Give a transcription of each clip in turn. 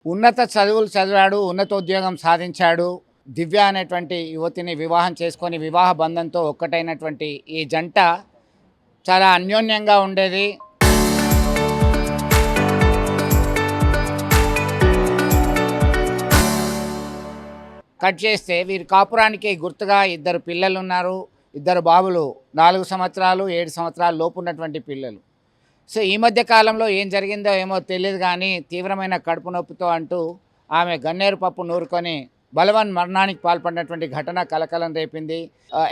ఉన్నత చదువులు చదివాడు, ఉన్నతోద్యోగం సాధించాడు. దివ్య అనేటువంటి యువతిని వివాహం చేసుకొని వివాహ బంధంతో ఒక్కటైనటువంటి ఈ జంట చాలా అన్యోన్యంగా ఉండేది. కట్ చేస్తే వీరి కాపురానికి గుర్తుగా ఇద్దరు పిల్లలు ఉన్నారు. ఇద్దరు బాబులు 4 సంవత్సరాలు 7 సంవత్సరాల లోపు ఉన్నటువంటి పిల్లలు. సో ఈ మధ్య కాలంలో ఏం జరిగిందో ఏమో తెలియదు కానీ తీవ్రమైన కడుపు నొప్పితో అంటూ ఆమె గన్నేరు పప్పు నూరుకొని బలవన్ మరణానికి పాల్పడినటువంటి ఘటన కలకలం రేపింది.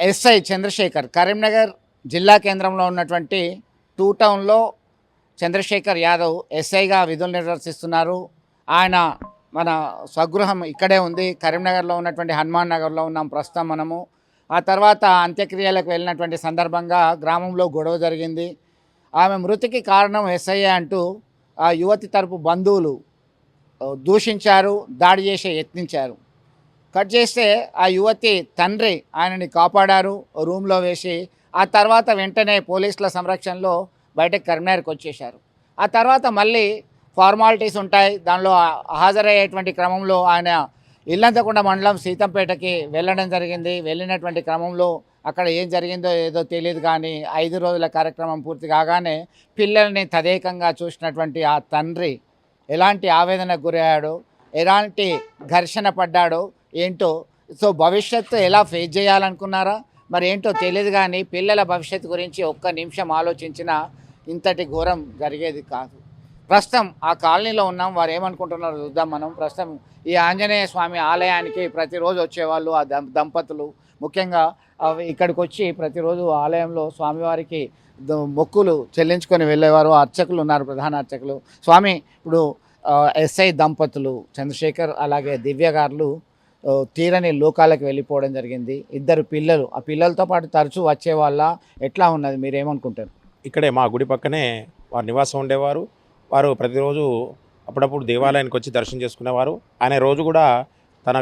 ఎస్ఐ చంద్రశేఖర్ కరీంనగర్ జిల్లా కేంద్రంలో ఉన్నటువంటి 2 టౌన్లో చంద్రశేఖర్ యాదవ్ ఎస్ఐగా విధులు నిర్వర్తిస్తున్నారు. ఆయన మన స్వగృహం ఇక్కడే ఉంది. కరీంనగర్లో ఉన్నటువంటి హనుమాన్ నగర్లో ఉన్నాం ప్రస్తుతం మనము. ఆ తర్వాత అంత్యక్రియలకు వెళ్ళినటువంటి సందర్భంగా గ్రామంలో గొడవ జరిగింది. ఆమె మృతికి కారణం ఎస్ఐ అంటూ ఆ యువతి తరపు బంధువులు దూషించారు, దాడి చేసే యత్నించారు. కట్ చేస్తే ఆ యువతి తండ్రి ఆయనని కాపాడారు రూమ్లో వేసి. ఆ తర్వాత వెంటనే పోలీసుల సంరక్షణలో బయటకు కరీంనగర్కి వచ్చేశారు. ఆ తర్వాత మళ్ళీ ఫార్మాలిటీస్ ఉంటాయి. దానిలో హాజరయ్యేటువంటి క్రమంలో ఆయన ఇల్లంతకుంట మండలం సీతంపేటకి వెళ్ళడం జరిగింది. వెళ్ళినటువంటి క్రమంలో అక్కడ ఏం జరిగిందో ఏదో తెలియదు కానీ 5 రోజుల కార్యక్రమం పూర్తి కాగానే పిల్లల్ని తదేకంగా చూసినటువంటి ఆ తండ్రి ఎలాంటి ఆవేదనకు గురయ్యాడో, ఎలాంటి ఘర్షణ పడ్డాడో ఏంటో. సో భవిష్యత్తు ఎలా ఫేస్ చేయాలనుకున్నారా మరి ఏంటో తెలియదు కానీ పిల్లల భవిష్యత్తు గురించి ఒక్క నిమిషం ఆలోచించినా ఇంతటి ఘోరం జరిగేది కాదు. ప్రస్తుతం ఆ కాలనీలో ఉన్నాం. వారు ఏమనుకుంటున్నారో చూద్దాం మనం. ప్రస్తుతం ఈ ఆంజనేయ స్వామి ఆలయానికి ప్రతిరోజు వచ్చేవాళ్ళు ఆ దంపతులు ముఖ్యంగా ఇక్కడికి వచ్చి ప్రతిరోజు ఆలయంలో స్వామివారికి మొక్కులు చెల్లించుకొని వెళ్ళేవారు. అర్చకులు ఉన్నారు, ప్రధాన అర్చకులు. స్వామి ఇప్పుడు ఎస్ఐ దంపతులు చంద్రశేఖర్ అలాగే దివ్య గారు తీరని లోకాలకు వెళ్ళిపోవడం జరిగింది. ఇద్దరు పిల్లలు, ఆ పిల్లలతో పాటు తరచూ వచ్చేవాళ్ళ ఎట్లా ఉన్నది మీరేమనుకుంటారు? ఇక్కడే మా గుడి పక్కనే వారు నివాసం ఉండేవారు. వారు ప్రతిరోజు అప్పుడప్పుడు దేవాలయానికి వచ్చి దర్శనం చేసుకునేవారు. ఆయన రోజు కూడా తన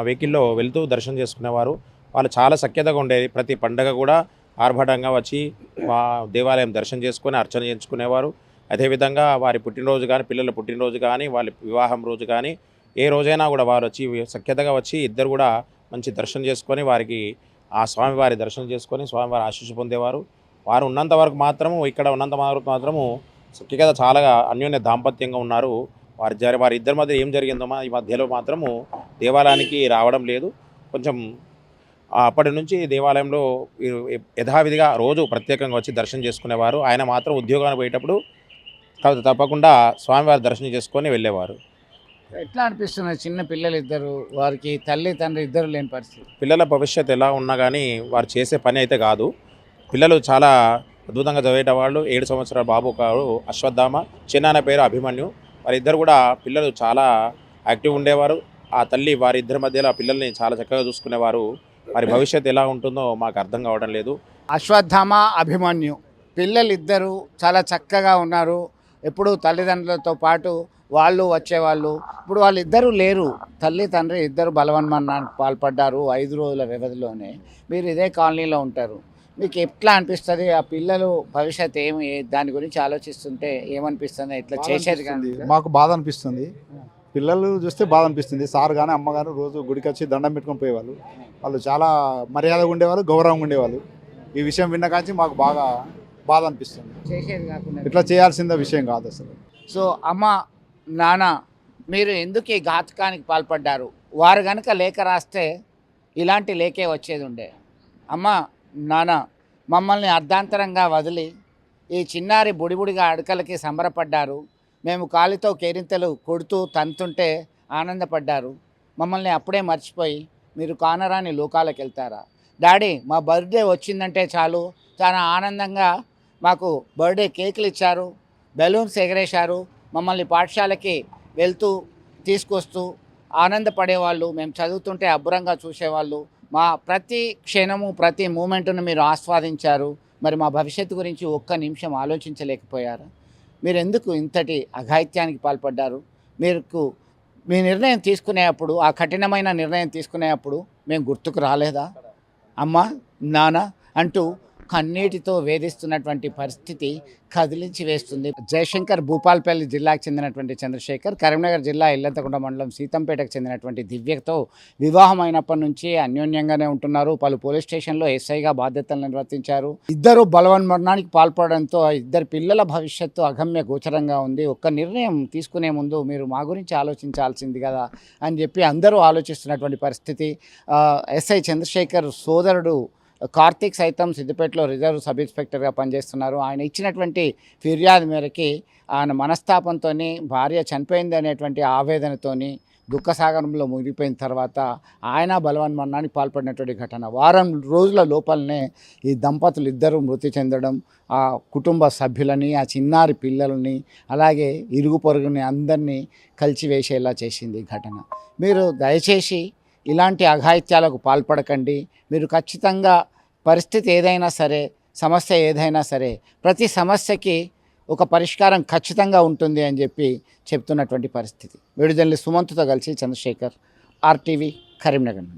వెహికల్లో వెళ్తూ దర్శనం చేసుకునేవారు. వాళ్ళు చాలా సఖ్యతగా ఉండేది. ప్రతి పండగ కూడా ఆర్భాటంగా వచ్చి దేవాలయం దర్శనం చేసుకొని అర్చన చేయించుకునేవారు. అదేవిధంగా వారి పుట్టినరోజు కానీ, పిల్లల పుట్టినరోజు కానీ, వాళ్ళ వివాహం రోజు కానీ, ఏ రోజైనా కూడా వారు వచ్చి సఖ్యతగా వచ్చి ఇద్దరు కూడా మంచి దర్శనం చేసుకొని వారికి ఆ స్వామివారి దర్శనం చేసుకొని స్వామివారి ఆశీస్సు పొందేవారు. వారు ఉన్నంత వరకు మాత్రము, ఇక్కడ ఉన్నంత వరకు మాత్రము సఖ్యత చాలా అన్యోన్య దాంపత్యంగా ఉన్నారు. వారి ఇద్దరి మధ్య ఏం జరిగిందో ఈ మధ్యలో మాత్రము దేవాలయానికి రావడం లేదు. కొంచెం అప్పటి నుంచి దేవాలయంలో యథావిధిగా రోజు ప్రత్యేకంగా వచ్చి దర్శనం చేసుకునేవారు. ఆయన మాత్రం ఉద్యోగానికి పోయేటప్పుడు తప్పకుండా స్వామివారి దర్శనం చేసుకొని వెళ్ళేవారు. ఎట్లా అనిపిస్తున్నారు చిన్న పిల్లలు ఇద్దరు, వారికి తల్లి తండ్రి ఇద్దరు లేని పరిస్థితి? పిల్లల భవిష్యత్తు ఎలా ఉన్నా కానీ వారు చేసే పని అయితే కాదు. పిల్లలు చాలా అద్భుతంగా చదివేటవాళ్ళు. 7 సంవత్సరాల బాబు గారు అశ్వత్థామ, చిన్నాన్న పేరు అభిమన్యు. వారిద్దరు కూడా పిల్లలు చాలా యాక్టివ్ ఉండేవారు. ఆ తల్లి వారిద్దరి మధ్యలో ఆ పిల్లల్ని చాలా చక్కగా చూసుకునేవారు. వారి భవిష్యత్తు ఎలా ఉంటుందో మాకు అర్థం కావడం లేదు. అశ్వత్థామ, అభిమన్యు పిల్లలు ఇద్దరు చాలా చక్కగా ఉన్నారు. ఎప్పుడు తల్లిదండ్రులతో పాటు వాళ్ళు వచ్చేవాళ్ళు. ఇప్పుడు వాళ్ళిద్దరూ లేరు. తల్లి తండ్రి ఇద్దరు బలవన్మరణానికి పాల్పడ్డారు 5 రోజుల వ్యవధిలోనే. మీరు ఇదే కాలనీలో ఉంటారు. మీకు ఎట్లా అనిపిస్తుంది? ఆ పిల్లలు భవిష్యత్తు దాని గురించి ఆలోచిస్తుంటే ఏమనిపిస్తుంది? ఇట్లా చేసేది కానీ మాకు బాధ అనిపిస్తుంది. పిల్లలు చూస్తే బాధ అనిపిస్తుంది. సార్ కానీ అమ్మ కానీ రోజు గుడికి వచ్చి దండం పెట్టుకొని పోయేవాళ్ళు. వాళ్ళు చాలా మర్యాదగా ఉండేవాళ్ళు, గౌరవంగా ఉండేవాళ్ళు. ఈ విషయం విన్న కాంచి మాకు బాగా బాధ అనిపిస్తుంది. చేసేది కాకుండా ఇట్లా చేయాల్సిన విషయం కాదు అసలు. సో అమ్మ, నాన్న, మీరు ఎందుకు ఈ ఘాతకానికి పాల్పడ్డారు? వారు కనుక లేఖ రాస్తే ఇలాంటి లేఖే వచ్చేది ఉండే. అమ్మ, నాన్న, మమ్మల్ని అర్ధాంతరంగా వదిలి ఈ చిన్నారి బుడిబుడిగా అడకలకి సంబరపడ్డారు. మేము కాలితో కేరింతలు కొడుతూ తంతుంటే ఆనందపడ్డారు. మమ్మల్ని అప్పుడే మర్చిపోయి మీరు కానరాని లోకాలకు వెళ్తారా? డాడీ, మా బర్త్డే వచ్చిందంటే చాలు చాలా ఆనందంగా మాకు బర్త్డే కేకులు ఇచ్చారు, బెలూన్స్ ఎగరేశారు, మమ్మల్ని పాఠశాలకి వెళ్తూ తీసుకొస్తూ ఆనందపడేవాళ్ళు. మేము చదువుతుంటే అబ్బురంగా చూసేవాళ్ళు. మా ప్రతి క్షణము ప్రతి మూమెంట్ను మీరు ఆస్వాదించారు. మరి మా భవిష్యత్తు గురించి ఒక్క నిమిషం ఆలోచించలేకపోయారా? మీరు ఎందుకు ఇంతటి అఘాయిత్యానికి పాల్పడ్డారు? మీ నిర్ణయం తీసుకునేటప్పుడు, ఆ కఠినమైన నిర్ణయం తీసుకునేటప్పుడు మేము గుర్తుకు రాలేదా? అమ్మ, నాన్న అంటూ కన్నీటితో వేధిస్తున్నటువంటి పరిస్థితి కదిలించి వేస్తుంది. జయశంకర్ భూపాల్పల్లి జిల్లాకు చెందినటువంటి చంద్రశేఖర్ కరీంనగర్ జిల్లా ఇల్లంతకుంట మండలం సీతంపేటకు చెందినటువంటి దివ్యతో వివాహం అయినప్పటి నుంచి అన్యోన్యంగానే ఉంటున్నారు. పలు పోలీస్ స్టేషన్లో ఎస్ఐగా బాధ్యతలు నిర్వర్తించారు. ఇద్దరు బలవన్మరణానికి పాల్పడడంతో ఇద్దరు పిల్లల భవిష్యత్తు అగమ్య గోచరంగా ఉంది. ఒక్క నిర్ణయం తీసుకునే ముందు మీరు మా గురించి ఆలోచించాల్సింది కదా అని చెప్పి అందరూ ఆలోచిస్తున్నటువంటి పరిస్థితి. ఎస్ఐ చంద్రశేఖర్ సోదరుడు కార్తీక్ సైతం సిద్దిపేటలో రిజర్వ్ సబ్ ఇన్స్పెక్టర్గా పనిచేస్తున్నారు. ఆయన ఇచ్చినటువంటి ఫిర్యాదు మేరకి ఆయన మనస్తాపంతో భార్య చనిపోయింది అనేటువంటి ఆవేదనతోని దుఃఖసాగరంలో మునిగిపోయిన తర్వాత ఆయన బలవన్మరణానికి పాల్పడినటువంటి ఘటన. వారం రోజుల లోపలనే ఈ దంపతులు ఇద్దరు మృతి చెందడం ఆ కుటుంబ సభ్యులని, ఆ చిన్నారి పిల్లలని, అలాగే ఇరుగు పొరుగుని అందరినీ కలిచివేసేలా చేసింది ఈ ఘటన. మీరు దయచేసి ఇలాంటి అఘాయిత్యాలకు పాల్పడకండి. మీరు ఖచ్చితంగా పరిస్థితి ఏదైనా సరే, సమస్య ఏదైనా సరే, ప్రతి సమస్యకి ఒక పరిష్కారం ఖచ్చితంగా ఉంటుంది అని చెప్పి చెప్తున్నటువంటి పరిస్థితి. వీడియో జర్నలిస్ట్ సుమంత్తో కలిసి చంద్రశేఖర్, RTV, కరీంనగర్ నుండి.